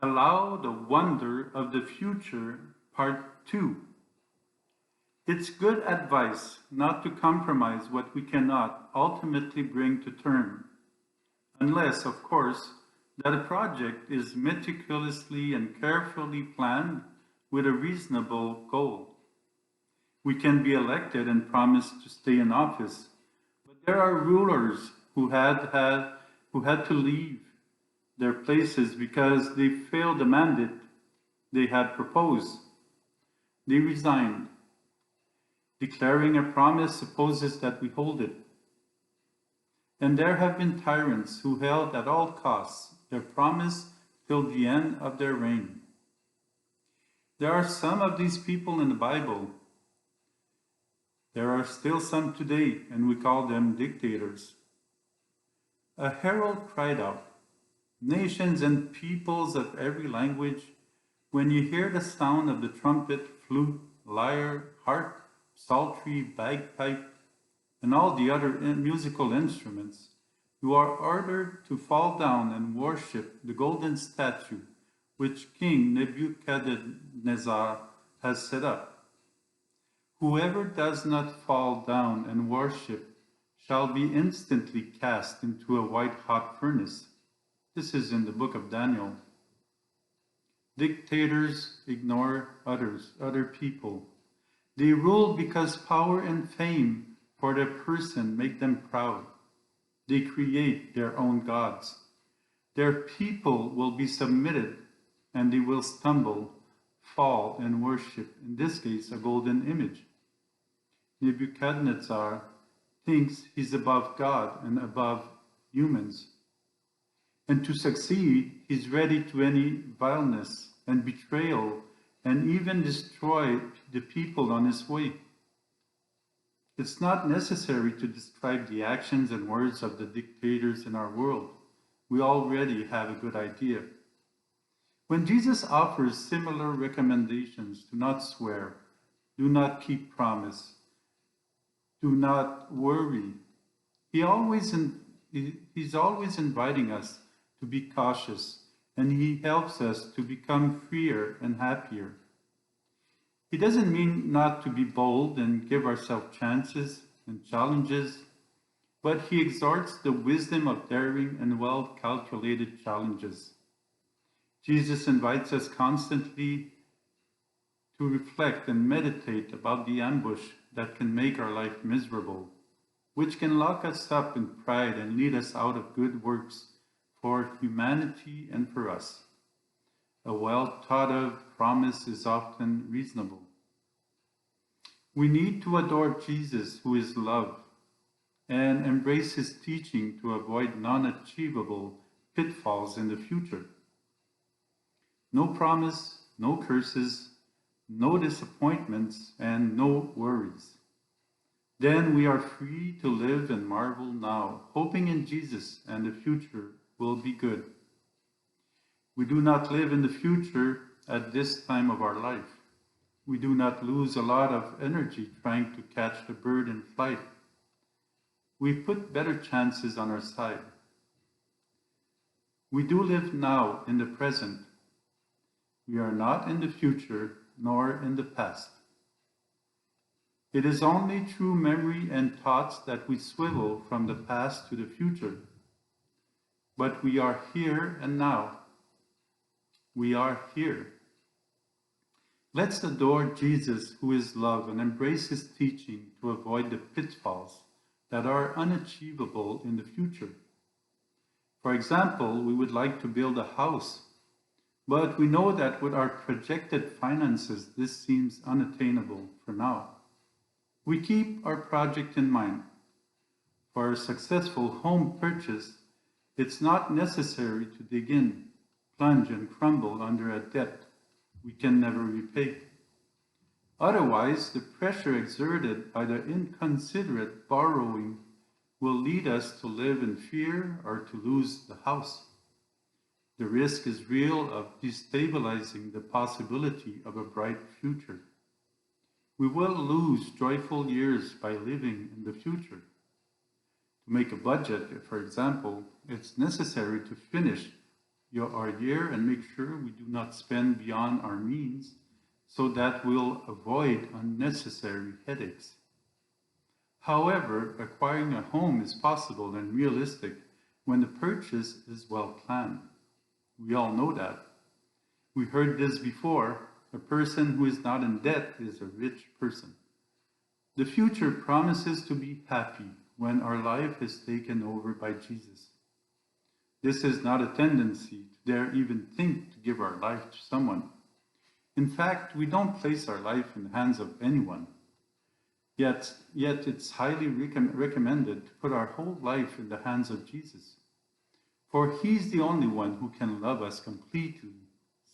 Allow the Wonder of the Future, Part 2. It's good advice not to compromise what we cannot ultimately bring to term, unless, of course, that a project is meticulously and carefully planned with a reasonable goal. We can be elected and promise to stay in office, but there are rulers who had to leave their places because they failed the mandate they had proposed. They resigned. Declaring a promise supposes that we hold it. And there have been tyrants who held at all costs their promise till the end of their reign. There are some of these people in the Bible. There are still some today, and we call them dictators. A herald cried out, "Nations and peoples of every language, when you hear the sound of the trumpet, flute, lyre, harp, psaltery, bagpipe, and all the other musical instruments, you are ordered to fall down and worship the golden statue which King Nebuchadnezzar has set up. Whoever does not fall down and worship shall be instantly cast into a white-hot furnace." This is in the book of Daniel. Dictators ignore other people. They rule because power and fame for their person make them proud. They create their own gods. Their people will be submitted and they will stumble, fall, and worship, in this case, a golden image. Nebuchadnezzar thinks he's above God and above humans. And to succeed, he's ready to any vileness and betrayal and even destroy the people on his way. It's not necessary to describe the actions and words of the dictators in our world. We already have a good idea. When Jesus offers similar recommendations, do not swear, do not keep promise, do not worry, he's always inviting us to be cautious, and he helps us to become freer and happier. He doesn't mean not to be bold and give ourselves chances and challenges, but he exhorts the wisdom of daring and well-calculated challenges. Jesus invites us constantly to reflect and meditate about the ambush that can make our life miserable, which can lock us up in pride and lead us out of good works for humanity and for us. A well-thought-of promise is often reasonable. We need to adore Jesus, who is love, and embrace his teaching to avoid non-achievable pitfalls in the future. No promise, no curses, no disappointments, and no worries. Then we are free to live and marvel now, hoping in Jesus, and the future will be good. We do not live in the future at this time of our life. We do not lose a lot of energy trying to catch the bird in flight. We put better chances on our side. We do live now in the present. We are not in the future nor in the past. It is only through memory and thoughts that we swivel from the past to the future. But we are here and now. We are here. Let's adore Jesus, who is love, and embrace his teaching to avoid the pitfalls that are unachievable in the future. For example, we would like to build a house, but we know that with our projected finances, this seems unattainable for now. We keep our project in mind. For a successful home purchase, it's not necessary to dig in, plunge, and crumble under a debt we can never repay. Otherwise, the pressure exerted by the inconsiderate borrowing will lead us to live in fear or to lose the house. The risk is real of destabilizing the possibility of a bright future. We will lose joyful years by living in the future. To make a budget, for example, it's necessary to finish our year and make sure we do not spend beyond our means so that we'll avoid unnecessary headaches. However, acquiring a home is possible and realistic when the purchase is well planned. We all know that. We heard this before. A person who is not in debt is a rich person. The future promises to be happy when our life is taken over by Jesus. This is not a tendency to dare even think to give our life to someone. In fact, we don't place our life in the hands of anyone. Yet it's highly recommended to put our whole life in the hands of Jesus. For he's the only one who can love us completely,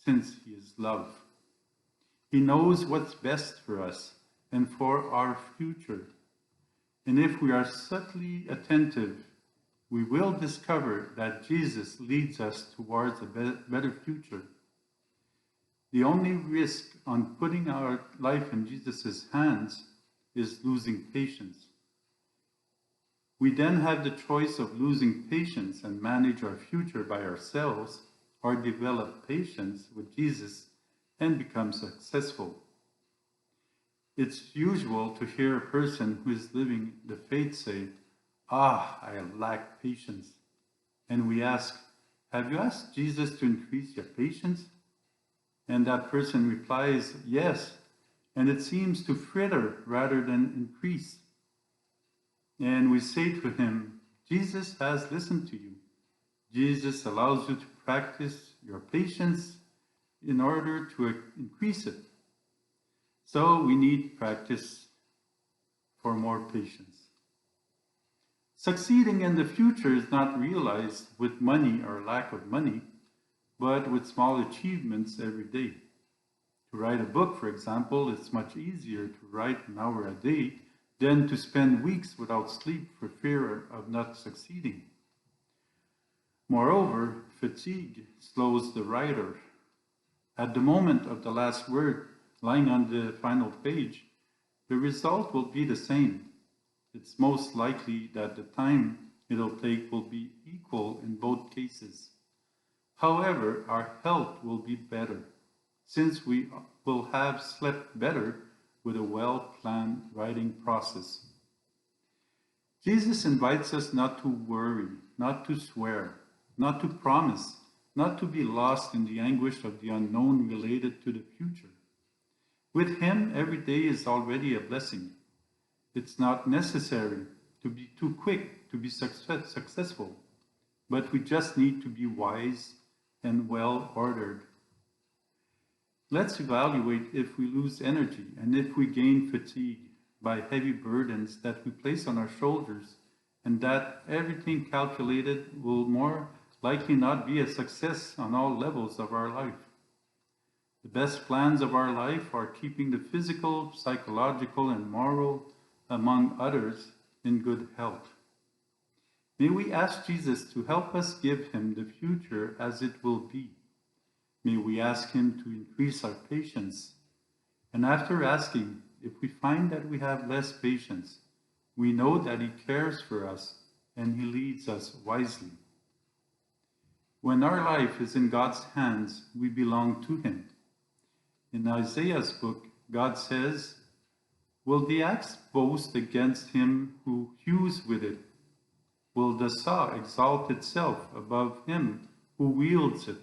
since he is love. He knows what's best for us and for our future. And if we are subtly attentive, we will discover that Jesus leads us towards a better future. The only risk on putting our life in Jesus' hands is losing patience. We then have the choice of losing patience and manage our future by ourselves, or develop patience with Jesus and become successful. It's usual to hear a person who is living the faith say, I lack patience. And we ask, have you asked Jesus to increase your patience? And that person replies, yes, and it seems to fritter rather than increase. And we say to him, Jesus has listened to you. Jesus allows you to practice your patience in order to increase it. So we need practice for more patience. Succeeding in the future is not realized with money or lack of money, but with small achievements every day. To write a book, for example, it's much easier to write an hour a day than to spend weeks without sleep for fear of not succeeding. Moreover, fatigue slows the writer. At the moment of the last word lying on the final page, the result will be the same. It's most likely that the time it'll take will be equal in both cases. However, our health will be better, since we will have slept better with a well-planned writing process. Jesus invites us not to worry, not to swear, not to promise, not to be lost in the anguish of the unknown related to the future. With him, every day is already a blessing. It's not necessary to be too quick to be successful, but we just need to be wise and well-ordered. Let's evaluate if we lose energy and if we gain fatigue by heavy burdens that we place on our shoulders, and that everything calculated will more likely not be a success on all levels of our life. The best plans of our life are keeping the physical, psychological, and moral, among others, in good health. May we ask Jesus to help us give him the future as it will be. May we ask him to increase our patience. And after asking, if we find that we have less patience, we know that he cares for us and he leads us wisely. When our life is in God's hands, we belong to him. In Isaiah's book, God says, will the axe boast against him who hews with it? Will the saw exalt itself above him who wields it?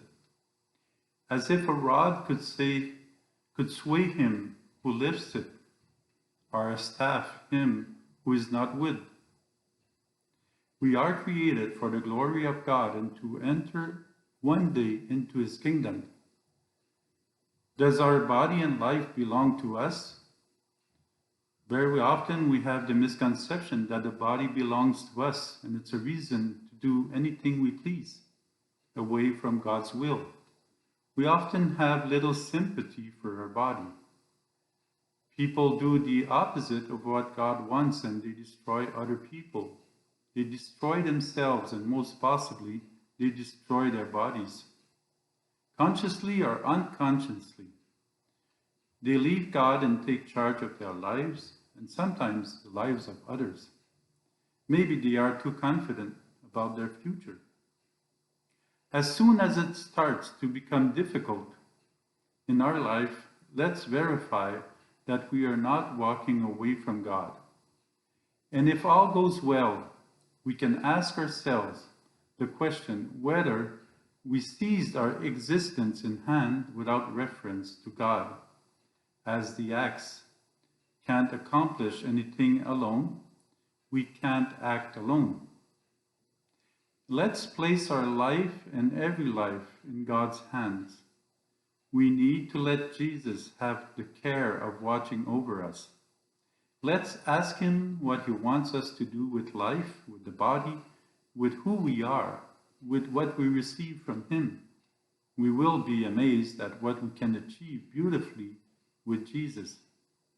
As if a rod could sway him who lifts it, or a staff him who is not wood. We are created for the glory of God and to enter one day into his kingdom. Does our body and life belong to us? Very often we have the misconception that the body belongs to us, and it's a reason to do anything we please, away from God's will. We often have little sympathy for our body. People do the opposite of what God wants, and they destroy other people. They destroy themselves, and most possibly, they destroy their bodies. Consciously or unconsciously, they leave God and take charge of their lives, and sometimes the lives of others. Maybe they are too confident about their future. As soon as it starts to become difficult in our life, let's verify that we are not walking away from God. And if all goes well, we can ask ourselves the question whether we seized our existence in hand without reference to God, as the axe can't accomplish anything alone, we can't act alone. Let's place our life and every life in God's hands. We need to let Jesus have the care of watching over us. Let's ask him what he wants us to do with life, with the body, with who we are, with what we receive from him. We will be amazed at what we can achieve beautifully with Jesus.